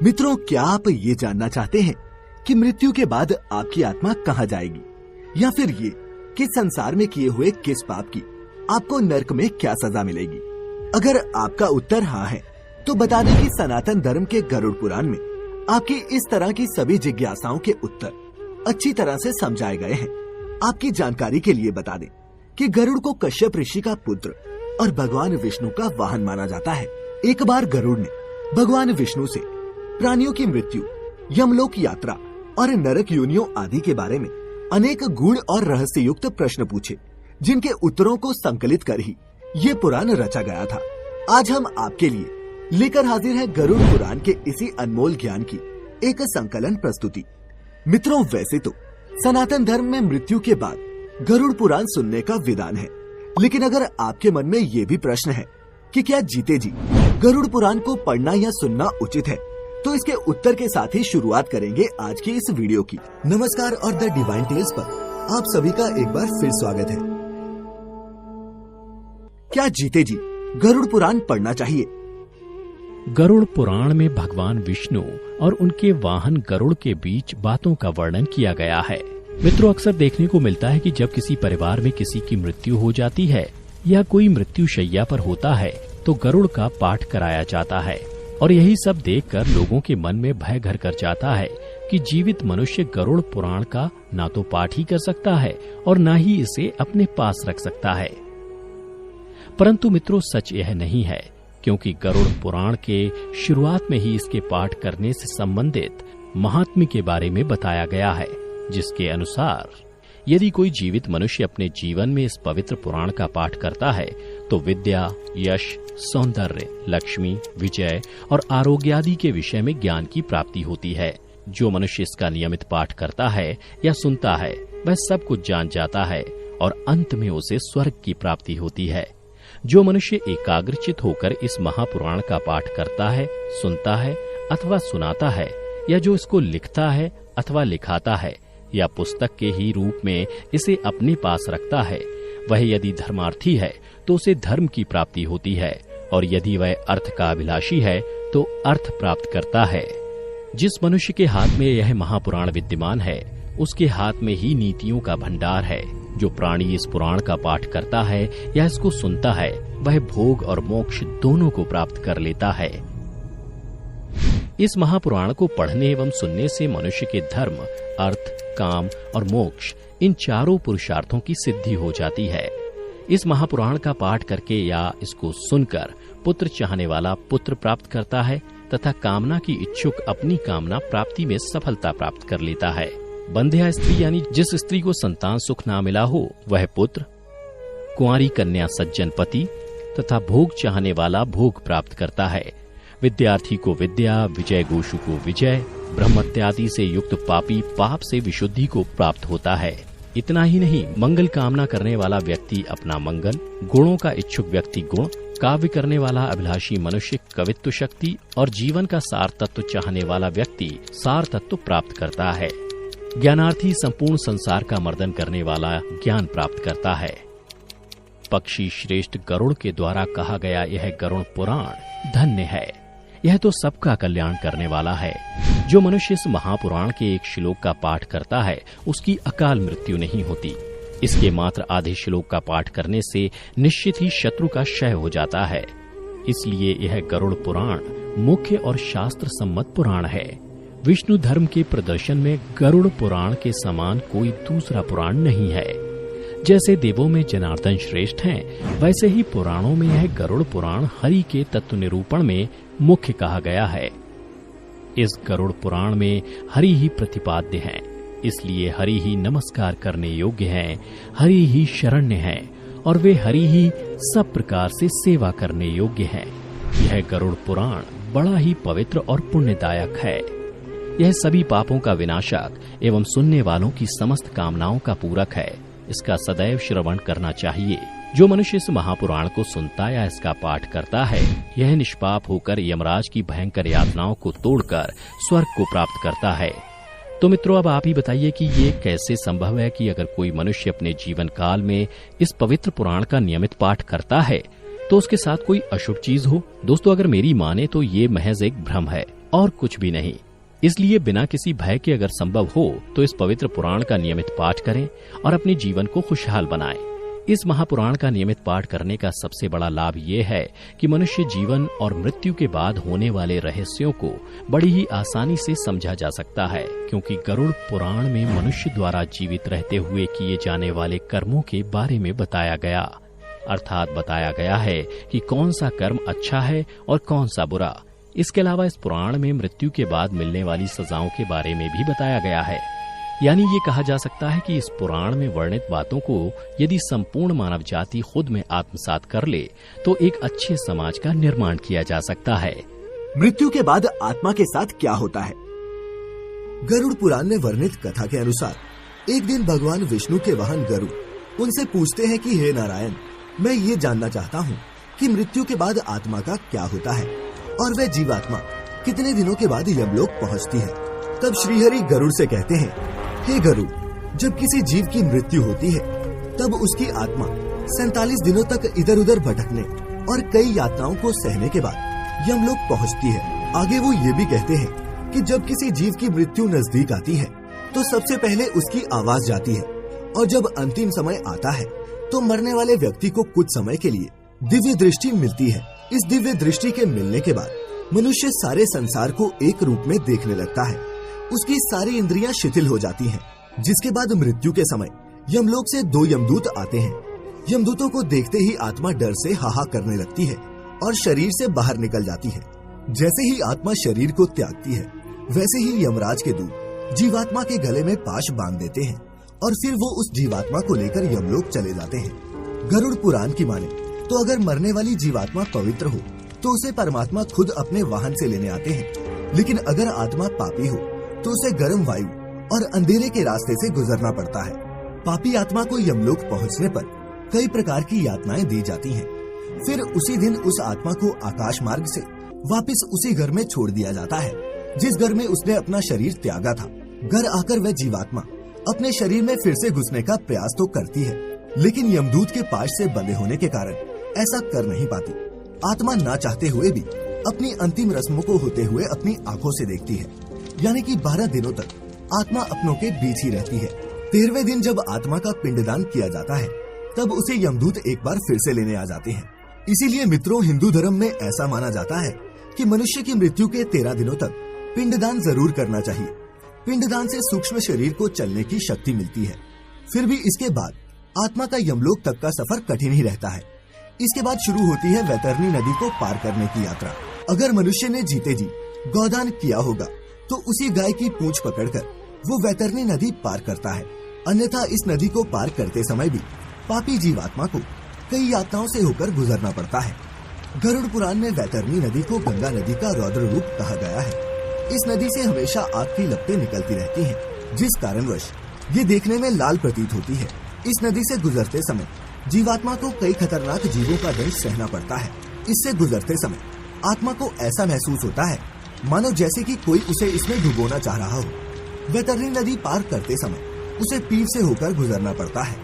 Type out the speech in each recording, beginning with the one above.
मित्रों, क्या आप ये जानना चाहते हैं कि मृत्यु के बाद आपकी आत्मा कहाँ जाएगी, या फिर ये कि संसार में किए हुए किस पाप की आपको नरक में क्या सजा मिलेगी? अगर आपका उत्तर हाँ है तो बता दें कि सनातन धर्म के गरुड़ पुराण में आपकी इस तरह की सभी जिज्ञासाओं के उत्तर अच्छी तरह से समझाए गए हैं। आपकी जानकारी के लिए बता दें कि गरुड़ को कश्यप ऋषि का पुत्र और भगवान विष्णु का वाहन माना जाता है। एक बार गरुड़ ने भगवान विष्णु से प्राणियों की मृत्यु, यमलोक यात्रा और नरक योनियों आदि के बारे में अनेक गूढ़ और रहस्ययुक्त प्रश्न पूछे, जिनके उत्तरों को संकलित कर ही ये पुराण रचा गया था। आज हम आपके लिए लेकर हाजिर है गरुड़ पुराण के इसी अनमोल ज्ञान की एक संकलन प्रस्तुति। मित्रों, वैसे तो सनातन धर्म में मृत्यु के बाद गरुड़ पुराण सुनने का विधान है, लेकिन अगर आपके मन में ये भी प्रश्न है कि क्या जीते जी गरुड़ पुराण को पढ़ना या सुनना उचित है, तो इसके उत्तर के साथ ही शुरुआत करेंगे आज की इस वीडियो की। नमस्कार और द डिवाइन टेल्स पर आप सभी का एक बार फिर स्वागत है। क्या जीते जी गरुड़ पुराण पढ़ना चाहिए? गरुड़ पुराण में भगवान विष्णु और उनके वाहन गरुड़ के बीच बातों का वर्णन किया गया है। मित्रों, अक्सर देखने को मिलता है कि जब किसी परिवार में किसी की मृत्यु हो जाती है या कोई मृत्यु शैया पर होता है तो गरुड़ का पाठ कराया जाता है, और यही सब देखकर लोगों के मन में भय घर कर जाता है कि जीवित मनुष्य गरुड़ पुराण का ना तो पाठ ही कर सकता है और ना ही इसे अपने पास रख सकता है। परंतु मित्रों, सच यह नहीं है, क्योंकि गरुड़ पुराण के शुरुआत में ही इसके पाठ करने से संबंधित महात्म्य के बारे में बताया गया है, जिसके अनुसार यदि कोई जीवित मनुष्य अपने जीवन में इस पवित्र पुराण का पाठ करता है तो विद्या, यश, सौंदर्य, लक्ष्मी, विजय और आरोग्य आदि के विषय में ज्ञान की प्राप्ति होती है। जो मनुष्य इसका नियमित पाठ करता है या सुनता है वह सब कुछ जान जाता है और अंत में उसे स्वर्ग की प्राप्ति होती है। जो मनुष्य एकाग्रचित होकर इस महापुराण का पाठ करता है, सुनता है अथवा सुनाता है, या जो इसको लिखता है अथवा लिखाता है या पुस्तक के ही रूप में इसे अपने पास रखता है, वह यदि धर्मार्थी है तो उसे धर्म की प्राप्ति होती है, और यदि वह अर्थ का अभिलाषी है तो अर्थ प्राप्त करता है। जिस मनुष्य के हाथ में यह महापुराण विद्यमान है उसके हाथ में ही नीतियों का भंडार है। जो प्राणी इस पुराण का पाठ करता है या इसको सुनता है वह भोग और मोक्ष दोनों को प्राप्त कर लेता है। इस महापुराण को पढ़ने एवं सुनने से मनुष्य के धर्म, अर्थ, काम और मोक्ष इन चारों पुरुषार्थों की सिद्धि हो जाती है। इस महापुराण का पाठ करके या इसको सुनकर पुत्र चाहने वाला पुत्र प्राप्त करता है तथा कामना की इच्छुक अपनी कामना प्राप्ति में सफलता प्राप्त कर लेता है। बंध्या स्त्री यानी जिस स्त्री को संतान सुख ना मिला हो वह पुत्र, कुंवारी कन्या सज्जन पति तथा भोग चाहने वाला भोग प्राप्त करता है। विद्यार्थी को विद्या, विजय गोषु को विजय, ब्रह्मत्यादि से युक्त पापी पाप से विशुद्धि को प्राप्त होता है। इतना ही नहीं, मंगल कामना करने वाला व्यक्ति अपना मंगल, गुणों का इच्छुक व्यक्ति गुण, काव्य करने वाला अभिलाषी मनुष्य कवित्व शक्ति और जीवन का सार तत्व चाहने वाला व्यक्ति सार तत्व प्राप्त करता है। ज्ञानार्थी संपूर्ण संसार का मर्दन करने वाला ज्ञान प्राप्त करता है। पक्षी श्रेष्ठ गरुड़ के द्वारा कहा गया यह गरुड़ पुराण धन्य है। यह तो सबका कल्याण करने वाला है। जो मनुष्य इस महापुराण के एक श्लोक का पाठ करता है उसकी अकाल मृत्यु नहीं होती। इसके मात्र आधे श्लोक का पाठ करने से निश्चित ही शत्रु का क्षय हो जाता है। इसलिए यह गरुड़ पुराण मुख्य और शास्त्र सम्मत पुराण है। विष्णु धर्म के प्रदर्शन में गरुड़ पुराण के समान कोई दूसरा पुराण नहीं है। जैसे देवों में जनार्दन श्रेष्ठ हैं, वैसे ही पुराणों में यह गरुड़ पुराण हरि के तत्व निरूपण में मुख्य कहा गया है। इस गरुड़ पुराण में हरि ही प्रतिपाद्य हैं, इसलिए हरि ही नमस्कार करने योग्य हैं, हरि ही शरण्य हैं और वे हरि ही सब प्रकार से सेवा करने योग्य हैं। यह गरुड़ पुराण बड़ा ही पवित्र और पुण्यदायक है। यह सभी पापों का विनाशक एवं सुनने वालों की समस्त कामनाओं का पूरक है। इसका सदैव श्रवण करना चाहिए। जो मनुष्य इस महापुराण को सुनता या इसका पाठ करता है, यह निष्पाप होकर यमराज की भयंकर यातनाओं को तोड़कर स्वर्ग को प्राप्त करता है। तो मित्रों, अब आप ही बताइए कि ये कैसे संभव है कि अगर कोई मनुष्य अपने जीवन काल में इस पवित्र पुराण का नियमित पाठ करता है तो उसके साथ कोई अशुभ चीज हो। दोस्तों, अगर मेरी माने तो ये महज एक भ्रम है। और कुछ भी नहीं। इसलिए बिना किसी भय के अगर संभव हो तो इस पवित्र पुराण का नियमित पाठ करें और अपने जीवन को खुशहाल बनाएं। इस महापुराण का नियमित पाठ करने का सबसे बड़ा लाभ ये है कि मनुष्य जीवन और मृत्यु के बाद होने वाले रहस्यों को बड़ी ही आसानी से समझा जा सकता है, क्योंकि गरुड़ पुराण में मनुष्य द्वारा जीवित रहते हुए किए जाने वाले कर्मों के बारे में बताया गया। अर्थात बताया गया है कि कौन सा कर्म अच्छा है और कौन सा बुरा। इसके अलावा इस पुराण में मृत्यु के बाद मिलने वाली सजाओं के बारे में भी बताया गया है। यानी ये कहा जा सकता है कि इस पुराण में वर्णित बातों को यदि संपूर्ण मानव जाति खुद में आत्मसात कर ले तो एक अच्छे समाज का निर्माण किया जा सकता है। मृत्यु के बाद आत्मा के साथ क्या होता है? गरुड़ पुराण में वर्णित कथा के अनुसार एक दिन भगवान विष्णु के वाहन गरुड़ उनसे पूछते हैं कि हे नारायण, मैं ये जानना चाहता हूँ कि मृत्यु के बाद आत्मा का क्या होता है और वह जीवात्मा कितने दिनों के बाद यमलोक पहुँचती है। तब श्रीहरि गरुड़ से कहते हैं, हे गरुड़, जब किसी जीव की मृत्यु होती है तब उसकी आत्मा 47 दिनों तक इधर उधर भटकने और कई यातनाओं को सहने के बाद यमलोक पहुंचती है। आगे वो ये भी कहते हैं कि जब किसी जीव की मृत्यु नजदीक आती है तो सबसे पहले उसकी आवाज जाती है और जब अंतिम समय आता है तो मरने वाले व्यक्ति को कुछ समय के लिए दिव्य दृष्टि मिलती है। इस दिव्य दृष्टि के मिलने के बाद मनुष्य सारे संसार को एक रूप में देखने लगता है। उसकी सारी इंद्रियां शिथिल हो जाती हैं, जिसके बाद मृत्यु के समय यमलोक से 2 यमदूत आते हैं। यमदूतों को देखते ही आत्मा डर से हाहा करने लगती है और शरीर से बाहर निकल जाती है। जैसे ही आत्मा शरीर को त्यागती है वैसे ही यमराज के दूत जीवात्मा के गले में पाश बांध देते हैं और फिर वो उस जीवात्मा को लेकर यमलोक चले जाते हैं। गरुड़ पुराण की माने तो अगर मरने वाली जीवात्मा पवित्र हो तो उसे परमात्मा खुद अपने वाहन से लेने आते हैं, लेकिन अगर आत्मा पापी हो तो उसे गर्म वायु और अंधेरे के रास्ते से गुजरना पड़ता है। पापी आत्मा को यमलोक पहुंचने पर कई प्रकार की यातनाएं दी जाती हैं। फिर उसी दिन उस आत्मा को आकाश मार्ग से वापस उसी घर में छोड़ दिया जाता है जिस घर में उसने अपना शरीर त्यागा था। घर आकर वह जीवात्मा अपने शरीर में फिर से घुसने का प्रयास तो करती है, लेकिन यमदूत के पाश से बंधे होने के कारण ऐसा कर नहीं पाती। आत्मा ना चाहते हुए भी अपनी अंतिम रस्मों को होते हुए अपनी आंखों से देखती है, यानी कि 12 दिनों तक आत्मा अपनों के बीच ही रहती है। 13वें दिन जब आत्मा का पिंडदान किया जाता है तब उसे यमदूत एक बार फिर से लेने आ जाते हैं। इसीलिए मित्रों, हिंदू धर्म में ऐसा माना जाता है कि मनुष्य की मृत्यु के 13 दिनों तक पिंडदान जरूर करना चाहिए। पिंडदान से सूक्ष्म शरीर को चलने की शक्ति मिलती है। फिर भी इसके बाद आत्मा का यमलोक तक का सफर कठिन ही रहता है। इसके बाद शुरू होती है वैतरणी नदी को पार करने की यात्रा। अगर मनुष्य ने जीते जी गौदान किया होगा तो उसी गाय की पूंछ पकड़कर वो वैतरणी नदी पार करता है। अन्यथा इस नदी को पार करते समय भी पापी जीवात्मा को कई यातनाओं से होकर गुजरना पड़ता है। गरुड़ पुराण में वैतरणी नदी को गंगा नदी का रौद्र रूप कहा गया है। इस नदी से हमेशा आग की लपटें निकलती रहती हैं, जिस कारणवश ये देखने में लाल प्रतीत होती है। इस नदी से गुजरते समय जीवात्मा को कई खतरनाक जीवों का दंश सहना पड़ता है। इससे गुजरते समय आत्मा को ऐसा महसूस होता है मानो जैसे कि कोई उसे इसमें डुबोना चाह रहा हो। वैतरणी नदी पार करते समय उसे पीठ से होकर गुजरना पड़ता है।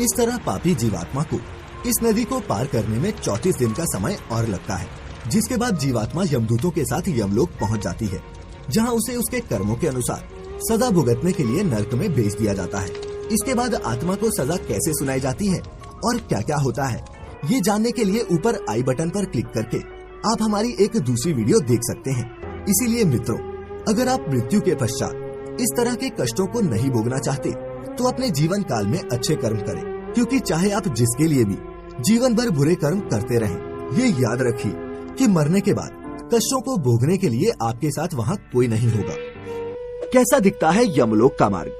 इस तरह पापी जीवात्मा को इस नदी को पार करने में 34 दिन का समय और लगता है, जिसके बाद जीवात्मा यमदूतों के साथ यमलोक पहुंच जाती है, जहां उसे उसके कर्मों के अनुसार सजा भुगतने के लिए नरक में भेज दिया जाता है। इसके बाद आत्मा को सजा कैसे सुनाई जाती है और क्या क्या होता है, ये जानने के लिए ऊपर आई बटन पर क्लिक करके आप हमारी एक दूसरी वीडियो देख सकते हैं। इसीलिए मित्रों, अगर आप मृत्यु के पश्चात इस तरह के कष्टों को नहीं भोगना चाहते तो अपने जीवन काल में अच्छे कर्म करें, क्योंकि चाहे आप जिसके लिए भी जीवन भर बुरे कर्म करते रहें, ये याद रखिए कि मरने के बाद कष्टों को भोगने के लिए आपके साथ वहाँ कोई नहीं होगा। कैसा दिखता है यमलोक का मार्ग?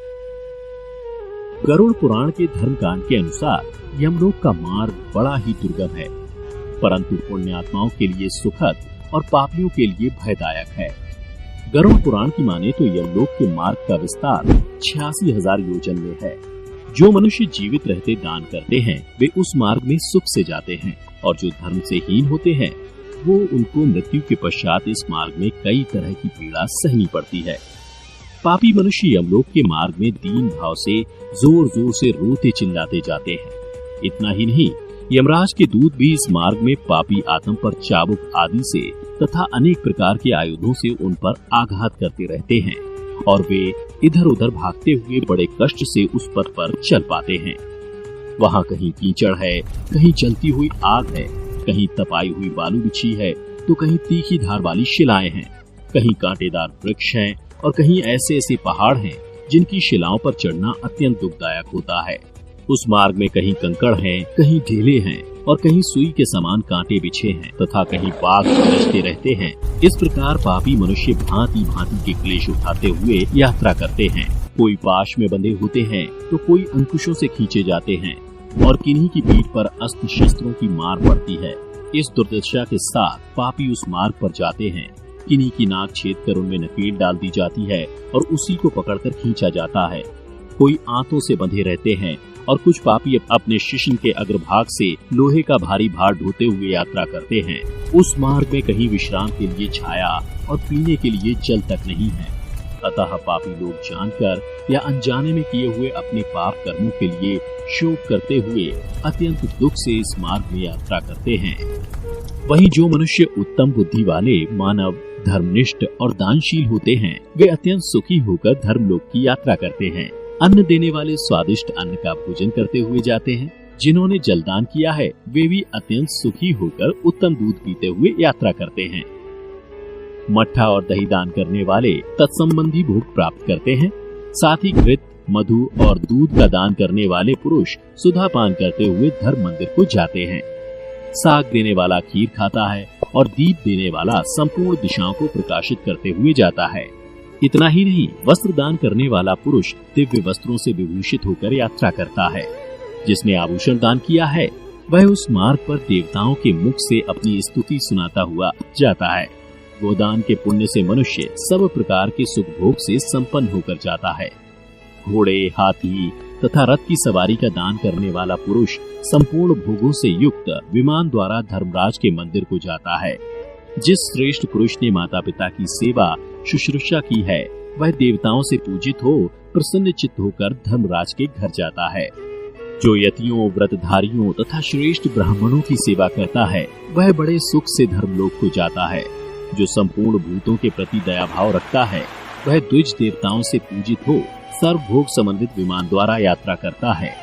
गरुड़ पुराण के धर्मकांड के अनुसार यमलोक का मार्ग बड़ा ही दुर्गम है, परंतु पुण्यात्माओं के लिए सुखद और पापियों के लिए भयदायक है। गरुड़ पुराण की माने तो यमलोक के मार्ग का विस्तार 86,000 योजन में है। जो मनुष्य जीवित रहते दान करते हैं वे उस मार्ग में सुख से जाते हैं, और जो धर्म से हीन होते हैं वो उनको मृत्यु के पश्चात इस मार्ग में कई तरह की पीड़ा सहनी पड़ती है। पापी मनुष्य यमलोक के मार्ग में दीन भाव से जोर जोर से रोते चिल्लाते जाते हैं। इतना ही नहीं, यमराज के दूत भी इस मार्ग में पापी आत्मा पर चाबुक आदि से तथा अनेक प्रकार के आयुधों से उन पर आघात करते रहते हैं और वे इधर उधर भागते हुए बड़े कष्ट से उस पथ पर चल पाते हैं। वहाँ कहीं कीचड़ है, कहीं जलती हुई आग है, कहीं तपाई हुई बालू बिछी है, तो कहीं तीखी धार वाली शिलाएं हैं, कहीं कांटेदार वृक्ष हैं और कहीं ऐसे ऐसे पहाड़ हैं जिनकी शिलाओं पर चढ़ना अत्यंत दुखदायक होता है। उस मार्ग में कहीं कंकड़ हैं, कहीं ढेले हैं और कहीं सुई के समान कांटे बिछे हैं तथा कहीं बाघ गरजते रहते हैं। इस प्रकार पापी मनुष्य भांति भांति के क्लेश उठाते हुए यात्रा करते हैं। कोई पाश में बंधे होते हैं तो कोई अंकुशों से खींचे जाते हैं और किन्हीं की पीठ पर अस्त्र शस्त्रों की मार पड़ती है। इस दुर्दशा के साथ पापी उस मार्ग पर जाते हैं। किन्हीं की नाक छेद कर उनमें नकेल डाल दी जाती है और उसी को पकड़कर खींचा जाता है। कोई आंतों से बंधे रहते हैं और कुछ पापी अपने शिश्न के अग्रभाग से लोहे का भारी भार ढोते हुए यात्रा करते हैं। उस मार्ग में कहीं विश्राम के लिए छाया और पीने के लिए जल तक नहीं है। अतः पापी लोग जानकर या अनजाने में किए हुए अपने पाप कर्मों के लिए शोक करते हुए अत्यंत दुख से इस मार्ग में यात्रा करते हैं। वहीं जो मनुष्य उत्तम बुद्धि वाले, मानव, धर्मनिष्ठ और दानशील होते हैं, वे अत्यंत सुखी होकर धर्मलोक की यात्रा करते हैं। अन्न देने वाले स्वादिष्ट अन्न का भोजन करते हुए जाते हैं। जिन्होंने जलदान किया है वे भी अत्यंत सुखी होकर उत्तम दूध पीते हुए यात्रा करते हैं। मट्ठा और दही दान करने वाले तत्संबंधी भोग प्राप्त करते हैं। साथ ही घृत, मधु और दूध का दान करने वाले पुरुष सुधा पान करते हुए धर्म मंदिर को जाते हैं। साग देने वाला खीर खाता है और दीप देने वाला संपूर्ण दिशाओं को प्रकाशित करते हुए जाता है। इतना ही नहीं, वस्त्र दान करने वाला पुरुष दिव्य वस्त्रों से विभूषित होकर यात्रा करता है। जिसने आभूषण दान किया है वह उस मार्ग पर देवताओं के मुख से अपनी स्तुति सुनाता हुआ जाता है। गोदान के पुण्य से मनुष्य सब प्रकार के सुख भोग से संपन्न होकर जाता है। घोड़े, हाथी तथा रथ की सवारी का दान करने वाला पुरुष संपूर्ण भोगों से युक्त विमान द्वारा धर्मराज के मंदिर को जाता है। जिस श्रेष्ठ पुरुष ने माता पिता की सेवा शुश्रूषा की है वह देवताओं से पूजित हो प्रसन्न चित्त होकर धर्मराज के घर जाता है। जो यतियों, व्रतधारियों तथा श्रेष्ठ ब्राह्मणों की सेवा करता है वह बड़े सुख से धर्मलोक को जाता है। जो संपूर्ण भूतों के प्रति दया भाव रखता है वह द्विज देवताओं से पूजित हो सर्वभोग संबंधित विमान द्वारा यात्रा करता है।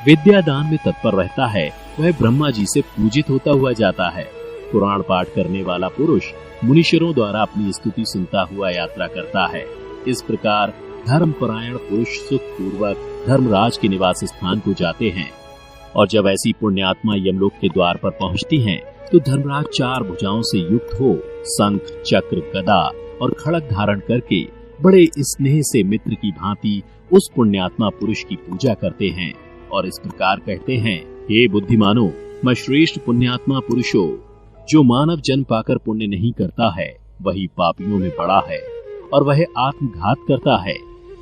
विद्या दान में तत्पर रहता है वह ब्रह्मा जी से पूजित होता हुआ जाता है। पुराण पाठ करने वाला पुरुष मुनीश्वरों द्वारा अपनी स्तुति सुनता हुआ यात्रा करता है। इस प्रकार धर्मपरायण पुरुष सुख पूर्वक धर्मराज के निवास स्थान को जाते हैं। और जब ऐसी पुण्यात्मा यमलोक के द्वार पर पहुंचती हैं, तो धर्मराज 4 भुजाओं से युक्त हो शंख, चक्र, गदा और खड़ग धारण करके बड़े स्नेह से मित्र की भांति उस पुण्यात्मा पुरुष की पूजा करते हैं और इस प्रकार कहते हैं, हे बुद्धिमानो, मैं श्रेष्ठ पुण्यात्मा पुरुषो, जो मानव जन्म पाकर पुण्य नहीं करता है वही पापियों में बड़ा है और वह आत्मघात करता है।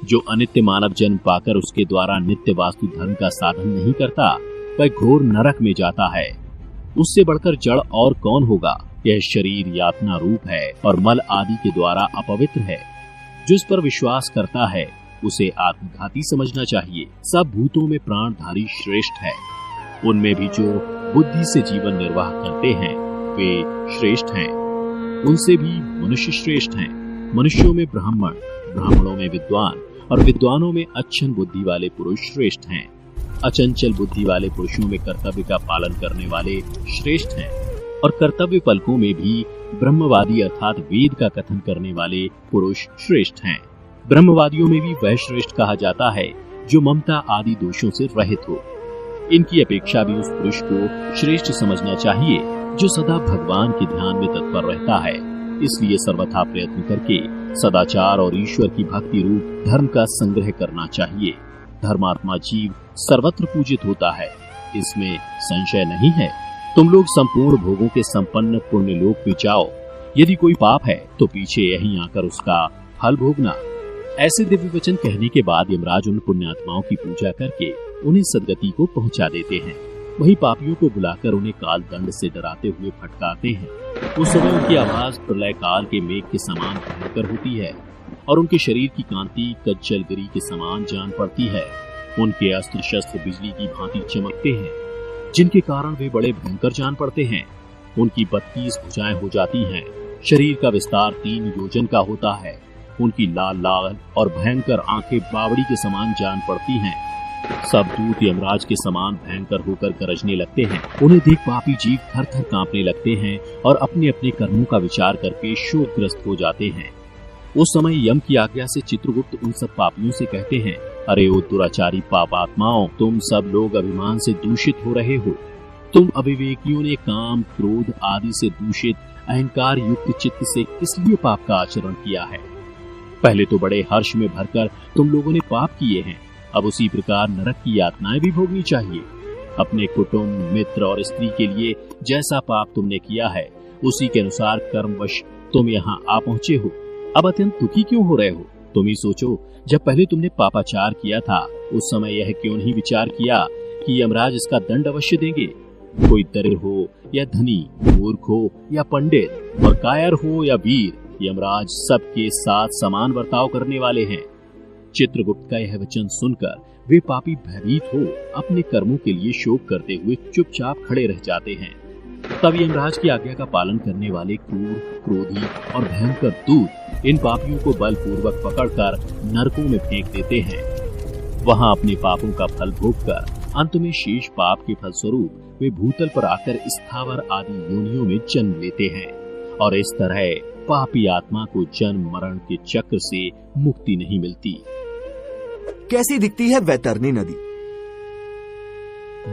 जो अनित्य मानव जन्म पाकर उसके द्वारा नित्य वास्तु धर्म का साधन नहीं करता वह घोर नरक में जाता है। उससे बढ़कर जड़ और कौन होगा। यह शरीर यातना रूप है और मल आदि के द्वारा अपवित्र है। जिस पर विश्वास करता है उसे आत्मघाती समझना चाहिए। सब भूतों में प्राणधारी श्रेष्ठ है। उनमें भी जो बुद्धि से जीवन निर्वाह करते हैं वे श्रेष्ठ हैं। उनसे भी मनुष्य श्रेष्ठ हैं। मनुष्यों में ब्राह्मण, ब्राह्मणों में विद्वान और विद्वानों में अच्छन बुद्धि वाले पुरुष श्रेष्ठ हैं। अचंचल बुद्धि वाले पुरुषों में कर्तव्य का पालन करने वाले श्रेष्ठ हैं और कर्तव्य पलकों में भी ब्रह्मवादी अर्थात वेद का कथन करने वाले पुरुष श्रेष्ठ हैं। ब्रह्मवादियों में भी वह श्रेष्ठ कहा जाता है जो ममता आदि दोषों से रहित हो। इनकी अपेक्षा भी उस पुरुष को श्रेष्ठ समझना चाहिए जो सदा भगवान के ध्यान में तत्पर रहता है। इसलिए सर्वथा प्रयत्न करके सदाचार और ईश्वर की भक्ति रूप धर्म का संग्रह करना चाहिए। धर्मात्मा जीव सर्वत्र पूजित होता है, इसमें संशय नहीं है। तुम लोग संपूर्ण भोगों के संपन्न पुण्य लोक में जाओ। यदि कोई पाप है तो पीछे यहीं आकर उसका फल भोगना। ऐसे दिव्य वचन कहने के बाद यमराज उन पुण्यात्माओं की पूजा करके उन्हें सदगति को पहुंचा देते हैं। वही पापियों को बुलाकर उन्हें काल दंड से डराते हुए फटकारते हैं। उस समय उनकी आवाज प्रलय काल के मेघ के समान भयंकर होती है और उनके शरीर की कांति कज्जलगिरी के समान जान पड़ती है। उनके अस्त्र शस्त्र बिजली की भांति चमकते हैं। जिनके कारण वे बड़े भयंकर जान पड़ते हैं। उनकी 32 भुजाएं हो जाती हैं। शरीर का विस्तार 3 योजन का होता है। उनकी लाल लाल और भयंकर आंखें बावड़ी के समान जान पड़ती हैं। सब दूत यमराज के समान भयंकर होकर गरजने लगते हैं। उन्हें देख पापी जीव थर थर कांपने लगते हैं और अपने अपने कर्मों का विचार करके शोकग्रस्त हो जाते हैं। उस समय यम की आज्ञा से चित्रगुप्त उन सब पापियों से कहते हैं, अरे ओ दुराचारी पापात्माओं, तुम सब लोग अभिमान से दूषित हो रहे हो। तुम अविवेकियों ने काम, क्रोध आदि से दूषित अहंकार युक्त चित्त से किस लिए पाप का आचरण किया है? पहले तो बड़े हर्ष में भरकर तुम लोगों ने पाप किए हैं, अब उसी प्रकार नरक की यातनाएं भी भोगनी चाहिए। अपने कुटुंब, मित्र और स्त्री के लिए जैसा पाप तुमने किया है, उसी के अनुसार कर्मवश तुम यहाँ आ पहुँचे हो। अब अत्यंत दुखी क्यों हो रहे हो? तुम ही सोचो, जब पहले तुमने पापाचार किया था, उस समय यह क्यों नहीं विचार किया कि यमराज इसका दंड अवश्य देंगे। कोई दरिद्र हो या धनी, मूर्ख हो या पंडित, और कायर हो या वीर, यमराज सबके साथ समान बर्ताव करने वाले हैं। चित्रगुप्त का यह वचन सुनकर वे पापी भयभीत हो अपने कर्मों के लिए शोक करते हुए चुपचाप खड़े रह जाते हैं। तब यमराज की आज्ञा का पालन करने वाले क्रूर, क्रोधी और भयंकर दूत इन पापियों को बलपूर्वक पकड़कर नरकों में फेंक देते हैं। वहां अपने पापों का फल भोगकर अंत में शेष पाप के फलस्वरूप वे भूतल पर आकर स्थावर आदि योनियों में जन्म लेते हैं और इस तरह पापी आत्मा को जन्म मरण के चक्र से मुक्ति नहीं मिलती। कैसी दिखती है वैतरणी नदी?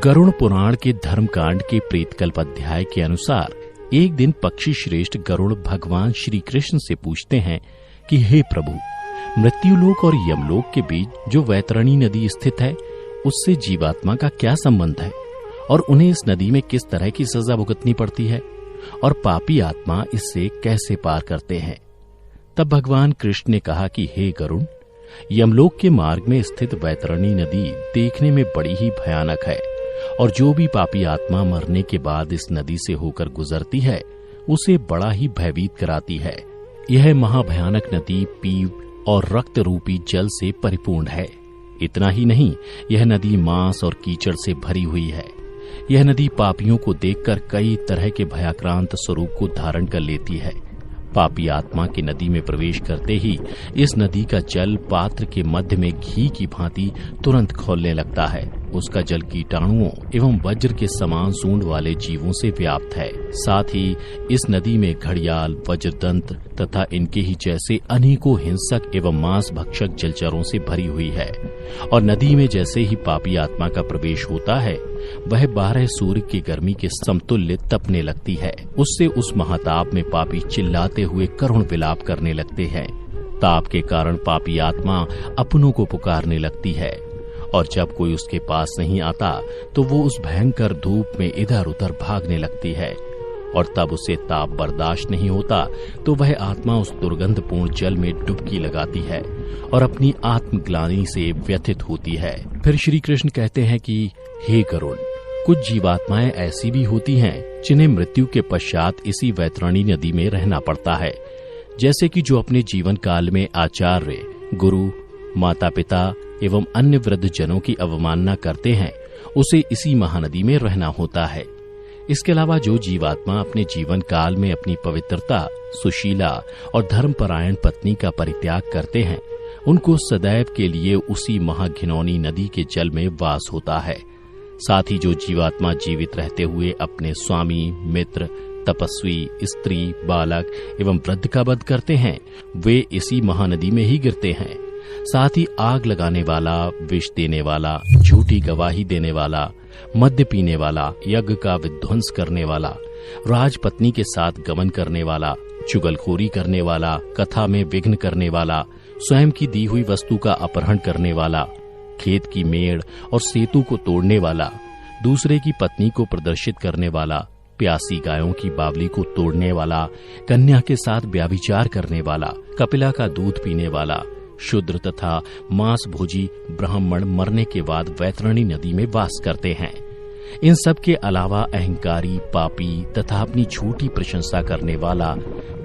गरुड़ पुराण के धर्मकांड के प्रेतकल्प अध्याय के अनुसार एक दिन पक्षी श्रेष्ठ गरुड़ भगवान श्री कृष्ण से पूछते हैं कि हे प्रभु, मृत्युलोक और यमलोक के बीच जो वैतरणी नदी स्थित है, उससे जीवात्मा का क्या संबंध है और उन्हें इस नदी में किस तरह की सजा भुगतनी पड़ती है और पापी आत्मा इससे कैसे पार करते हैं? तब भगवान कृष्ण ने कहा कि हे गरुड़, यमलोक के मार्ग में स्थित वैतरणी नदी देखने में बड़ी ही भयानक है और जो भी पापी आत्मा मरने के बाद इस नदी से होकर गुजरती है, उसे बड़ा ही भयभीत कराती है। यह महाभयानक नदी पीप और रक्त रूपी जल से परिपूर्ण है। इतना ही नहीं, यह नदी मांस और कीचड़ से भरी हुई है। यह नदी पापियों को देखकर कई तरह के भयाक्रांत स्वरूप को धारण कर लेती है। पापी आत्मा की नदी में प्रवेश करते ही इस नदी का जल पात्र के मध्य में घी की भांति तुरंत खौलने लगता है। उसका जल कीटाणुओं एवं वज्र के समान सूंड वाले जीवों से व्याप्त है। साथ ही इस नदी में घड़ियाल, वज्रदंत तथा इनके ही जैसे अनेकों हिंसक एवं मांस भक्षक जलचरों से भरी हुई है। और नदी में जैसे ही पापी आत्मा का प्रवेश होता है, वह 12 सूर्य की गर्मी के समतुल्य तपने लगती है। उससे उस महाताप में पापी चिल्लाते हुए करुण विलाप करने लगते हैं। ताप के कारण पापी आत्मा अपनों को पुकारने लगती है और जब कोई उसके पास नहीं आता तो वो उस भयंकर धूप में इधर उधर भागने लगती है और तब उसे ताप बर्दाश्त नहीं होता तो वह आत्मा उस दुर्गंधपूर्ण जल में डुबकी लगाती है और अपनी आत्मग्लानि से व्यथित होती है। फिर श्री कृष्ण कहते हैं कि हे गरुड़, कुछ जीवात्माएं ऐसी भी होती हैं जिन्हें मृत्यु के पश्चात इसी वैतरणी नदी में रहना पड़ता है। जैसे कि जो अपने जीवन काल में आचार्य, गुरु, माता पिता एवं अन्य वृद्ध जनों की अवमानना करते हैं, उसे इसी महानदी में रहना होता है। इसके अलावा जो जीवात्मा अपने जीवन काल में अपनी पवित्रता, सुशीला और धर्मपरायण पत्नी का परित्याग करते हैं, उनको सदैव के लिए उसी महाघिनौनी नदी के जल में वास होता है। साथ ही जो जीवात्मा जीवित रहते हुए अपने स्वामी, मित्र, तपस्वी, स्त्री, बालक एवं वृद्ध का वध करते हैं, वे इसी महानदी में ही गिरते हैं। साथ ही आग लगाने वाला, विष देने वाला, झूठी गवाही देने वाला, मद्य पीने वाला, यज्ञ का विध्वंस करने वाला, राजपत्नी के साथ गमन करने वाला, चुगलखोरी करने वाला, कथा में विघ्न करने वाला, स्वयं की दी हुई वस्तु का अपहरण करने वाला, खेत की मेड़ और सेतु को तोड़ने वाला, दूसरे की पत्नी को प्रदर्शित करने वाला, प्यासी गायों की बावली को तोड़ने वाला, कन्या के साथ व्यभिचार करने वाला, कपिला का दूध पीने वाला, शूद्र तथा मांस भोजी ब्राह्मण मरने के बाद वैतरणी नदी में वास करते हैं। इन सब के अलावा अहंकारी, पापी तथा अपनी झूठी प्रशंसा करने वाला,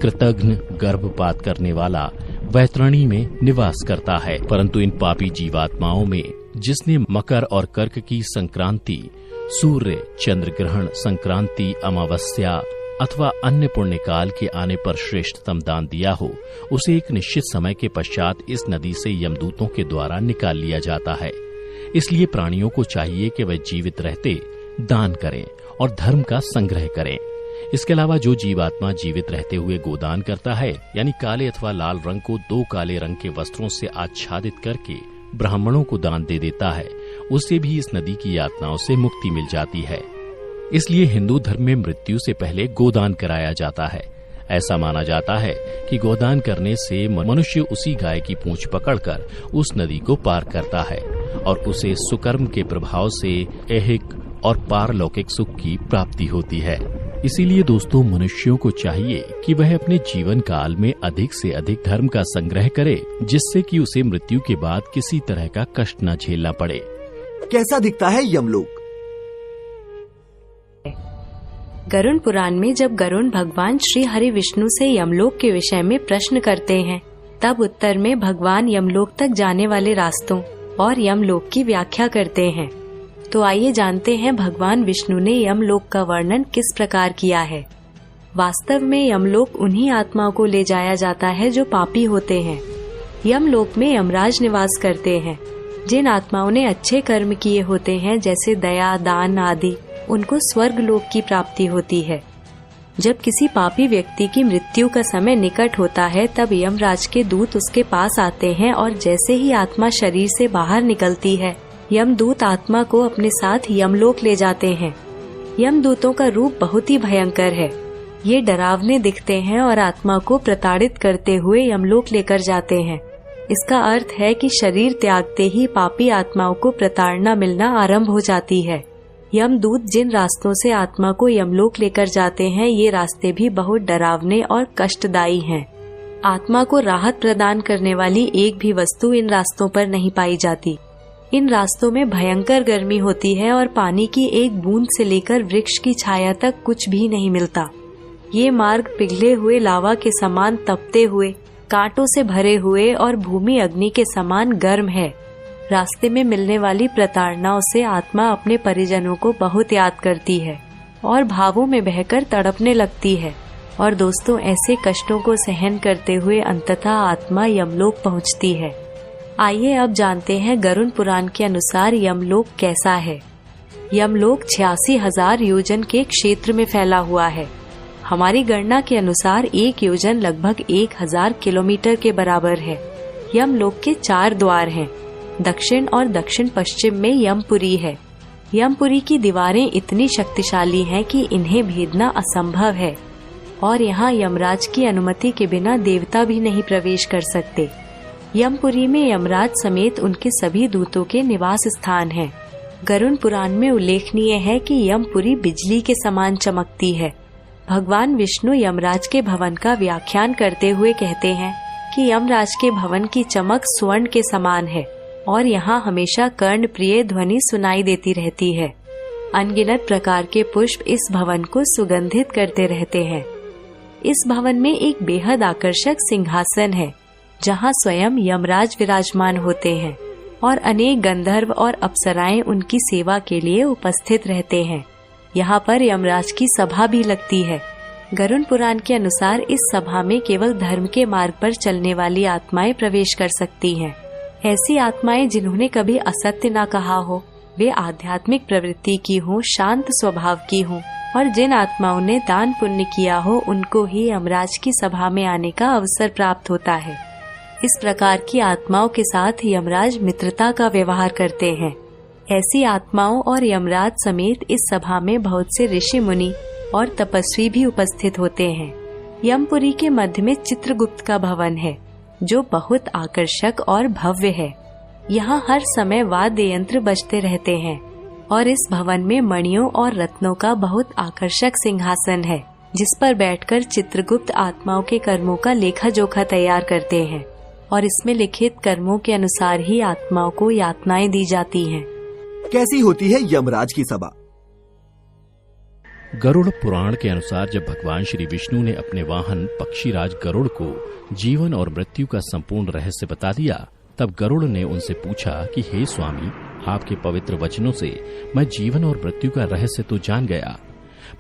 कृतघ्न, गर्भपात करने वाला वैतरणी में निवास करता है। परंतु इन पापी जीवात्माओं में जिसने मकर और कर्क की संक्रांति सूर्य, चंद्र ग्रहण, संक्रांति, अमावस्या अथवा अन्य पुण्य काल के आने पर श्रेष्ठतम दान दिया हो, उसे एक निश्चित समय के पश्चात इस नदी से यमदूतों के द्वारा निकाल लिया जाता है। इसलिए प्राणियों को चाहिए कि वे जीवित रहते दान करें और धर्म का संग्रह करें। इसके अलावा जो जीवात्मा जीवित रहते हुए गोदान करता है, यानी काले अथवा लाल रंग को 2 काले रंग के वस्त्रों से आच्छादित करके ब्राह्मणों को दान दे देता है, उसे भी इस नदी की यातनाओं से मुक्ति मिल जाती है। इसलिए हिंदू धर्म में मृत्यु से पहले गोदान कराया जाता है। ऐसा माना जाता है कि गोदान करने से मनुष्य उसी गाय की पूंछ पकड़कर उस नदी को पार करता है और उसे सुकर्म के प्रभाव से ऐहिक और पारलौकिक सुख की प्राप्ति होती है। इसीलिए दोस्तों, मनुष्यों को चाहिए कि वह अपने जीवन काल में अधिक से अधिक धर्म का संग्रह करे, जिससे कि उसे मृत्यु के बाद किसी तरह का कष्ट न झेलना पड़े। कैसा दिखता है यमलोक? गरुड़ पुराण में जब गरुड़ भगवान श्री हरि विष्णु से यमलोक के विषय में प्रश्न करते हैं, तब उत्तर में भगवान यमलोक तक जाने वाले रास्तों और यमलोक की व्याख्या करते हैं। तो आइए जानते हैं भगवान विष्णु ने यमलोक का वर्णन किस प्रकार किया है। वास्तव में यमलोक उन्हीं आत्माओं को ले जाया जाता है जो पापी होते हैं। यमलोक में यमराज निवास करते हैं। जिन आत्माओं ने अच्छे कर्म किए होते हैं, जैसे दया, दान आदि, उनको स्वर्ग लोक की प्राप्ति होती है। जब किसी पापी व्यक्ति की मृत्यु का समय निकट होता है, तब यमराज के दूत उसके पास आते हैं और जैसे ही आत्मा शरीर से बाहर निकलती है, यमदूत आत्मा को अपने साथ यमलोक ले जाते हैं। यमदूतों का रूप बहुत ही भयंकर है। ये डरावने दिखते हैं और आत्मा को प्रताड़ित करते हुए यमलोक लेकर जाते हैं। इसका अर्थ है कि शरीर त्यागते ही पापी आत्माओं को प्रताड़ना मिलना आरंभ हो जाती है। यमदूत जिन रास्तों से आत्मा को यमलोक लेकर जाते हैं, ये रास्ते भी बहुत डरावने और कष्टदायी हैं। आत्मा को राहत प्रदान करने वाली एक भी वस्तु इन रास्तों पर नहीं पाई जाती। इन रास्तों में भयंकर गर्मी होती है और पानी की एक बूंद से लेकर वृक्ष की छाया तक कुछ भी नहीं मिलता। ये मार्ग पिघले हुए लावा के समान तपते हुए, कांटों से भरे हुए और भूमि अग्नि के समान गर्म है। रास्ते में मिलने वाली प्रताड़नाओं से आत्मा अपने परिजनों को बहुत याद करती है और भावों में बहकर तड़पने लगती है। और दोस्तों, ऐसे कष्टों को सहन करते हुए अंततः आत्मा यमलोक पहुंचती है। आइए अब जानते हैं गरुड़ पुराण के अनुसार यमलोक कैसा है। यमलोक 86,000 योजन के क्षेत्र में फैला हुआ है। हमारी गणना के अनुसार एक योजन लगभग 1000 किलोमीटर के बराबर है। यमलोक के 4 द्वार हैं। दक्षिण और दक्षिण पश्चिम में यमपुरी है। यमपुरी की दीवारें इतनी शक्तिशाली हैं कि इन्हें भेदना असंभव है और यहाँ यमराज की अनुमति के बिना देवता भी नहीं प्रवेश कर सकते। यमपुरी में यमराज समेत उनके सभी दूतों के निवास स्थान हैं। गरुड़ पुराण में उल्लेखनीय है कि यमपुरी बिजली के समान चमकती है। भगवान विष्णु यमराज के भवन का व्याख्यान करते हुए कहते हैं कि यमराज के भवन की चमक स्वर्ण के समान है और यहाँ हमेशा कर्ण प्रिय ध्वनि सुनाई देती रहती है। अनगिनत प्रकार के पुष्प इस भवन को सुगंधित करते रहते हैं। इस भवन में एक बेहद आकर्षक सिंहासन है, जहाँ स्वयं यमराज विराजमान होते हैं और अनेक गंधर्व और अप्सराएं उनकी सेवा के लिए उपस्थित रहते हैं। यहाँ पर यमराज की सभा भी लगती है। गरुड़ पुराण के अनुसार इस सभा में केवल धर्म के मार्ग पर चलने वाली आत्माएं प्रवेश कर सकती हैं। ऐसी आत्माएं जिन्होंने कभी असत्य न कहा हो, वे आध्यात्मिक प्रवृत्ति की हो, शांत स्वभाव की हो और जिन आत्माओं ने दान पुण्य किया हो, उनको ही यमराज की सभा में आने का अवसर प्राप्त होता है। इस प्रकार की आत्माओं के साथ यमराज मित्रता का व्यवहार करते हैं। ऐसी आत्माओं और यमराज समेत इस सभा में बहुत से ऋषि मुनि और तपस्वी भी उपस्थित होते हैं। यमपुरी के मध्य में चित्रगुप्त का भवन है, जो बहुत आकर्षक और भव्य है। यहाँ हर समय वाद्य यंत्र बजते रहते हैं और इस भवन में मणियों और रत्नों का बहुत आकर्षक सिंहासन है, जिस पर बैठकर चित्रगुप्त आत्माओं के कर्मों का लेखा जोखा तैयार करते हैं और इसमें लिखित कर्मों के अनुसार ही आत्माओं को यातनाएं दी जाती हैं। कैसी होती है यमराज की सभा? गरुड़ पुराण के अनुसार जब भगवान श्री विष्णु ने अपने वाहन पक्षीराज गरुड़ को जीवन और मृत्यु का संपूर्ण रहस्य बता दिया, तब गरुड़ ने उनसे पूछा कि हे स्वामी, आपके पवित्र वचनों से मैं जीवन और मृत्यु का रहस्य तो जान गया,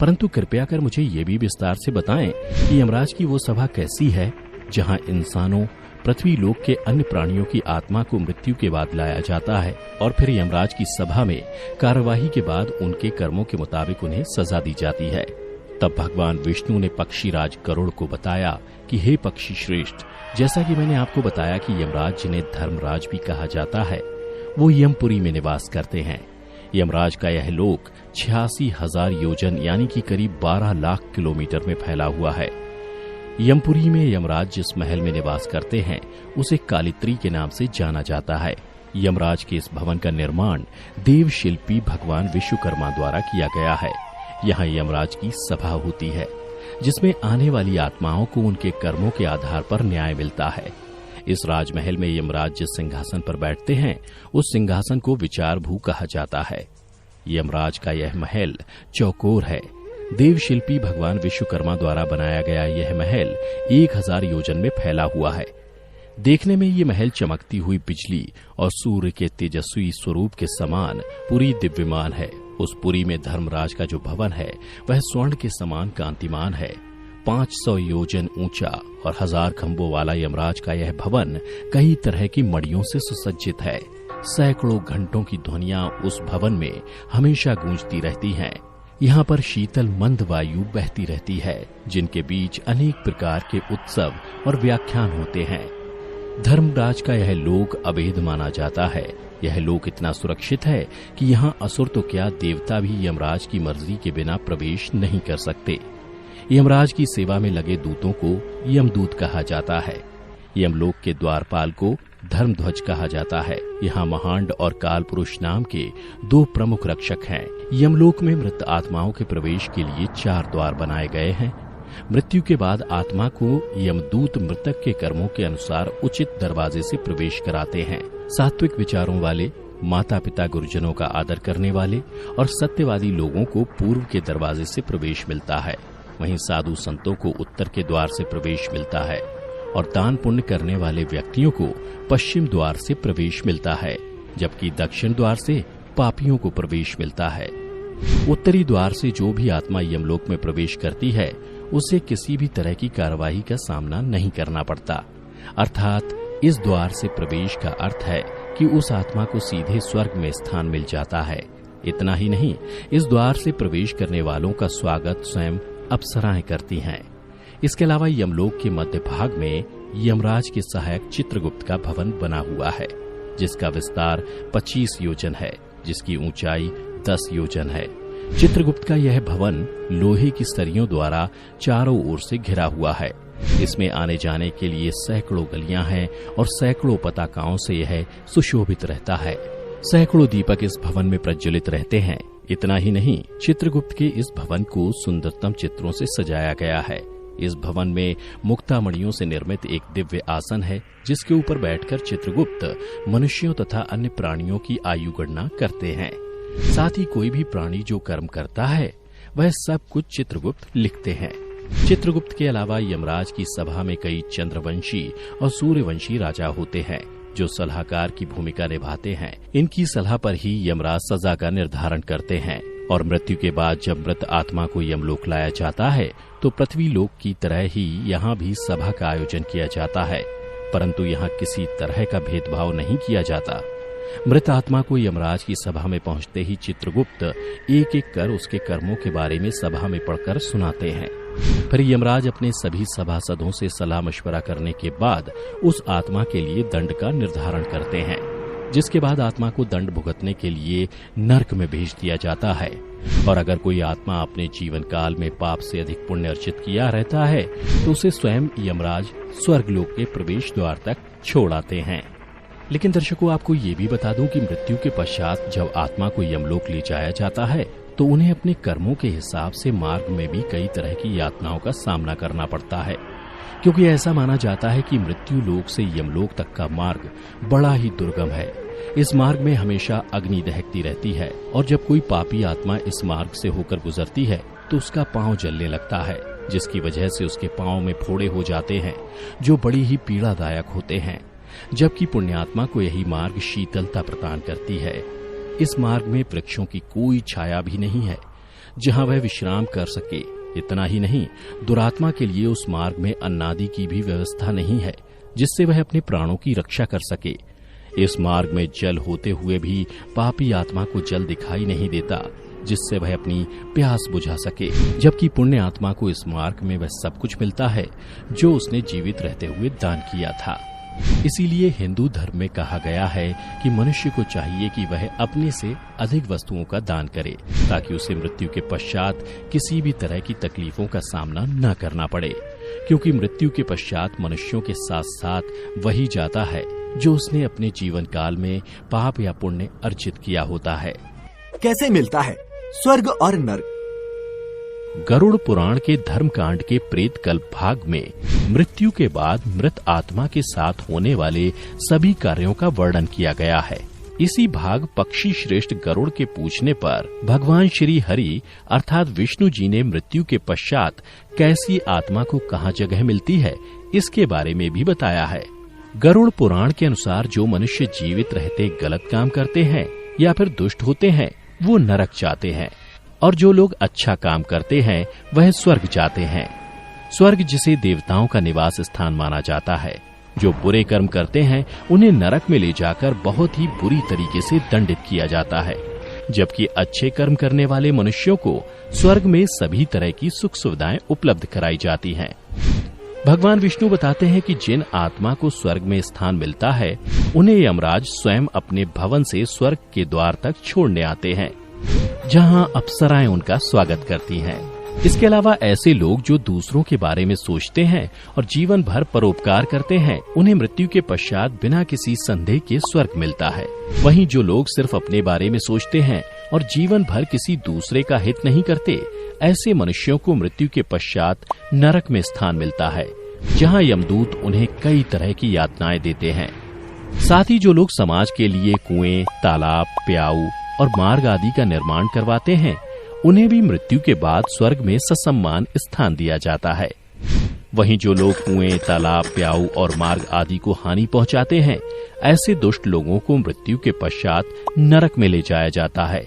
परंतु कृपया कर मुझे ये भी विस्तार से बताएं कि यमराज की वो सभा कैसी है जहां इंसानों, पृथ्वी लोक के अन्य प्राणियों की आत्मा को मृत्यु के बाद लाया जाता है और फिर यमराज की सभा में कार्यवाही के बाद उनके कर्मों के मुताबिक उन्हें सजा दी जाती है। तब भगवान विष्णु ने पक्षीराज गरुड़ को बताया कि हे पक्षी श्रेष्ठ, जैसा कि मैंने आपको बताया कि यमराज जिन्हें धर्मराज भी कहा जाता है वो यमपुरी में निवास करते हैं। यमराज का यह लोक 86,000 योजन यानी कि करीब 12 लाख किलोमीटर में फैला हुआ है। यमपुरी में यमराज जिस महल में निवास करते हैं उसे कालित्री के नाम से जाना जाता है। यमराज के इस भवन का निर्माण देव शिल्पी भगवान विश्वकर्मा द्वारा किया गया है। यहाँ यमराज की सभा होती है जिसमें आने वाली आत्माओं को उनके कर्मों के आधार पर न्याय मिलता है। इस राजमहल में यमराज जिस सिंहासन पर बैठते हैं उस सिंहासन को विचार भू कहा जाता है। यमराज का यह महल चौकोर है। देव शिल्पी भगवान विश्वकर्मा द्वारा बनाया गया यह महल 1000 योजन में फैला हुआ है। देखने में ये महल चमकती हुई बिजली और सूर्य के तेजस्वी स्वरूप के समान पूरी दिव्यमान है। उस पुरी में धर्मराज का जो भवन है वह स्वर्ण के समान कांतिमान है। 500 योजन ऊंचा और 1000 खंभों वाला यमराज का यह भवन कई तरह की मड़ियों से सुसज्जित है। सैकड़ों घंटों की ध्वनियां उस भवन में हमेशा गूंजती रहती हैं। यहाँ पर शीतल मंद वायु बहती रहती है जिनके बीच अनेक प्रकार के उत्सव और व्याख्यान होते हैं। धर्मराज का यह लोक अभेद माना जाता है। यह लोक इतना सुरक्षित है कि यहाँ असुर तो क्या देवता भी यमराज की मर्जी के बिना प्रवेश नहीं कर सकते। यमराज की सेवा में लगे दूतों को यमदूत कहा जाता है। यमलोक के द्वारपाल को धर्मध्वज कहा जाता है। यहाँ महांड और काल पुरुष नाम के 2 प्रमुख रक्षक हैं। यमलोक में मृत आत्माओं के प्रवेश के लिए 4 द्वार बनाए गए हैं। मृत्यु के बाद आत्मा को यमदूत मृतक के कर्मों के अनुसार उचित दरवाजे से प्रवेश कराते हैं। सात्विक विचारों वाले, माता पिता गुरुजनों का आदर करने वाले और सत्यवादी लोगों को पूर्व के दरवाजे से प्रवेश मिलता है। वहीं साधु संतों को उत्तर के द्वार से प्रवेश मिलता है और दान पुण्य करने वाले व्यक्तियों को पश्चिम द्वार से प्रवेश मिलता है, जबकि दक्षिण द्वार से पापियों को प्रवेश मिलता है। उत्तरी द्वार से जो भी आत्मा यमलोक में प्रवेश करती है उसे किसी भी तरह की कार्यवाही का सामना नहीं करना पड़ता। अर्थात इस द्वार से प्रवेश का अर्थ है कि उस आत्मा को सीधे स्वर्ग में स्थान मिल जाता है। इतना ही नहीं, इस द्वार से प्रवेश करने वालों का स्वागत स्वयं अप्सराएं करती हैं। इसके अलावा यमलोक के मध्य भाग में यमराज के सहायक चित्रगुप्त का भवन बना हुआ है जिसका विस्तार 25 योजन है, जिसकी ऊंचाई 10 योजन है। चित्रगुप्त का यह भवन लोहे की सरियों द्वारा चारों ओर से घिरा हुआ है। इसमें आने जाने के लिए सैकड़ों गलियां हैं और सैकड़ों पताकाओं से यह सुशोभित रहता है। सैकड़ों दीपक इस भवन में प्रज्वलित रहते हैं। इतना ही नहीं, चित्रगुप्त के इस भवन को सुंदरतम चित्रों से सजाया गया है। इस भवन में मुक्तामणियों से निर्मित एक दिव्य आसन है जिसके ऊपर बैठकर चित्रगुप्त मनुष्यों तथा अन्य प्राणियों की आयु गणना करते हैं। साथ ही कोई भी प्राणी जो कर्म करता है वह सब कुछ चित्रगुप्त लिखते हैं। चित्रगुप्त के अलावा यमराज की सभा में कई चंद्रवंशी और सूर्यवंशी राजा होते हैं जो सलाहकार की भूमिका निभाते हैं। इनकी सलाह पर ही यमराज सजा का निर्धारण करते हैं और मृत्यु के बाद जब मृत आत्मा को यमलोक लाया जाता है तो पृथ्वी लोक की तरह ही यहाँ भी सभा का आयोजन किया जाता है, परंतु यहाँ किसी तरह का भेदभाव नहीं किया जाता। मृत आत्मा को यमराज की सभा में पहुंचते ही चित्रगुप्त एक एक कर उसके कर्मों के बारे में सभा में पढ़कर सुनाते हैं। फिर यमराज अपने सभी सभासदों से सलाह मशवरा करने के बाद उस आत्मा के लिए दंड का निर्धारण करते हैं, जिसके बाद आत्मा को दंड भुगतने के लिए नरक में भेज दिया जाता है। और अगर कोई आत्मा अपने जीवन काल में पाप से अधिक पुण्य अर्जित किया रहता है तो उसे स्वयं यमराज स्वर्गलोक के प्रवेश द्वार तक छोड़ आते हैं। लेकिन दर्शकों, आपको ये भी बता दूं कि मृत्यु के पश्चात जब आत्मा को यमलोक ले जाया जाता है तो उन्हें अपने कर्मों के हिसाब से मार्ग में भी कई तरह की यातनाओं का सामना करना पड़ता है, क्योंकि ऐसा माना जाता है कि मृत्यु लोक से यमलोक तक का मार्ग बड़ा ही दुर्गम है। इस मार्ग में हमेशा अग्नि दहकती रहती है और जब कोई पापी आत्मा इस मार्ग से होकर गुजरती है तो उसका पांव जलने लगता है, जिसकी वजह से उसके पांव में फोड़े हो जाते हैं जो बड़ी ही पीड़ादायक होते हैं, जबकि पुण्यात्मा को यही मार्ग शीतलता प्रदान करती है। इस मार्ग में वृक्षों की कोई छाया भी नहीं है जहां वह विश्राम कर सके। इतना ही नहीं, दुरात्मा के लिए उस मार्ग में अन्नादि की भी व्यवस्था नहीं है जिससे वह अपने प्राणों की रक्षा कर सके। इस मार्ग में जल होते हुए भी पापी आत्मा को जल दिखाई नहीं देता जिससे वह अपनी प्यास बुझा सके, जबकि पुण्य आत्मा को इस मार्ग में वह सब कुछ मिलता है जो उसने जीवित रहते हुए दान किया था। इसीलिए हिंदू धर्म में कहा गया है कि मनुष्य को चाहिए कि वह अपने से अधिक वस्तुओं का दान करे ताकि उसे मृत्यु के पश्चात किसी भी तरह की तकलीफों का सामना न करना पड़े, क्योंकि मृत्यु के पश्चात मनुष्यों के साथ साथ वही जाता है जो उसने अपने जीवन काल में पाप या पुण्य अर्जित किया होता है। कैसे मिलता है स्वर्ग और नर्क? गरुड़ पुराण के धर्मकांड के प्रेत कल्प भाग में मृत्यु के बाद मृत आत्मा के साथ होने वाले सभी कार्यों का वर्णन किया गया है। इसी भाग पक्षी श्रेष्ठ गरुड़ के पूछने पर भगवान श्री हरि अर्थात विष्णु जी ने मृत्यु के पश्चात कैसी आत्मा को कहाँ जगह मिलती है इसके बारे में भी बताया है। गरुड़ पुराण के अनुसार जो मनुष्य जीवित रहते गलत काम करते हैं या फिर दुष्ट होते हैं वो नरक जाते हैं, और जो लोग अच्छा काम करते हैं वह स्वर्ग जाते हैं। स्वर्ग जिसे देवताओं का निवास स्थान माना जाता है। जो बुरे कर्म करते हैं उन्हें नरक में ले जाकर बहुत ही बुरी तरीके से दंडित किया जाता है, जबकि अच्छे कर्म करने वाले मनुष्यों को स्वर्ग में सभी तरह की सुख सुविधाएं उपलब्ध कराई जाती हैं। भगवान विष्णु बताते हैं कि जिन आत्मा को स्वर्ग में स्थान मिलता है उन्हें यमराज स्वयं अपने भवन से स्वर्ग के द्वार तक छोड़ने आते हैं, जहां अप्सराएं उनका स्वागत करती हैं। इसके अलावा ऐसे लोग जो दूसरों के बारे में सोचते हैं और जीवन भर परोपकार करते हैं उन्हें मृत्यु के पश्चात बिना किसी संदेह के स्वर्ग मिलता है। वहीं जो लोग सिर्फ अपने बारे में सोचते हैं और जीवन भर किसी दूसरे का हित नहीं करते, ऐसे मनुष्यों को मृत्यु के पश्चात नरक में स्थान मिलता है, जहां यमदूत उन्हें कई तरह की यातनाएं देते हैं। साथ ही जो लोग समाज के लिए कुएं, तालाब, प्याऊ और मार्ग आदि का निर्माण करवाते हैं उन्हें भी मृत्यु के बाद स्वर्ग में ससम्मान स्थान दिया जाता है। वहीं जो लोग कुएं, तालाब, प्याऊ और मार्ग आदि को हानि पहुंचाते हैं, ऐसे दुष्ट लोगों को मृत्यु के पश्चात नरक में ले जाया जाता है।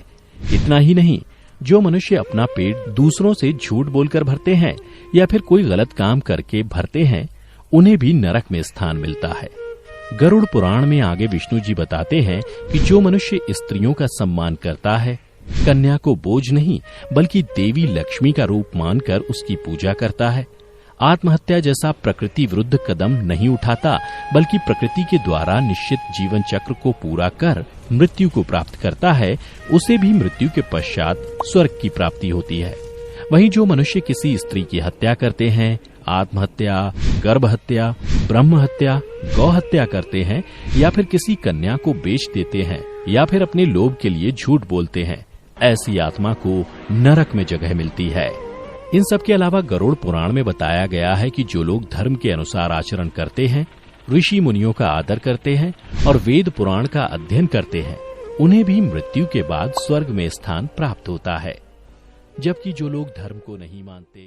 इतना ही नहीं, जो मनुष्य अपना पेट दूसरों से झूठ बोलकर भरते हैं या फिर कोई गलत काम करके भरते हैं उन्हें भी नरक में स्थान मिलता है। गरुड़ पुराण में आगे विष्णु जी बताते हैं कि जो मनुष्य स्त्रियों का सम्मान करता है, कन्या को बोझ नहीं बल्कि देवी लक्ष्मी का रूप मानकर उसकी पूजा करता है, आत्महत्या जैसा प्रकृति विरुद्ध कदम नहीं उठाता बल्कि प्रकृति के द्वारा निश्चित जीवन चक्र को पूरा कर मृत्यु को प्राप्त करता है, उसे भी मृत्यु के पश्चात स्वर्ग की प्राप्ति होती है। वहीं जो मनुष्य किसी स्त्री की हत्या करते हैं, आत्महत्या, गर्भ हत्या, ब्रह्म हत्या, गौ हत्या करते हैं या फिर किसी कन्या को बेच देते हैं या फिर अपने लोभ के लिए झूठ बोलते हैं, ऐसी आत्मा को नरक में जगह मिलती है। इन सब के अलावा गरुड़ पुराण में बताया गया है कि जो लोग धर्म के अनुसार आचरण करते हैं, ऋषि मुनियों का आदर करते हैं और वेद पुराण का अध्ययन करते हैं, उन्हें भी मृत्यु के बाद स्वर्ग में स्थान प्राप्त होता है। जबकि जो लोग धर्म को नहीं मानते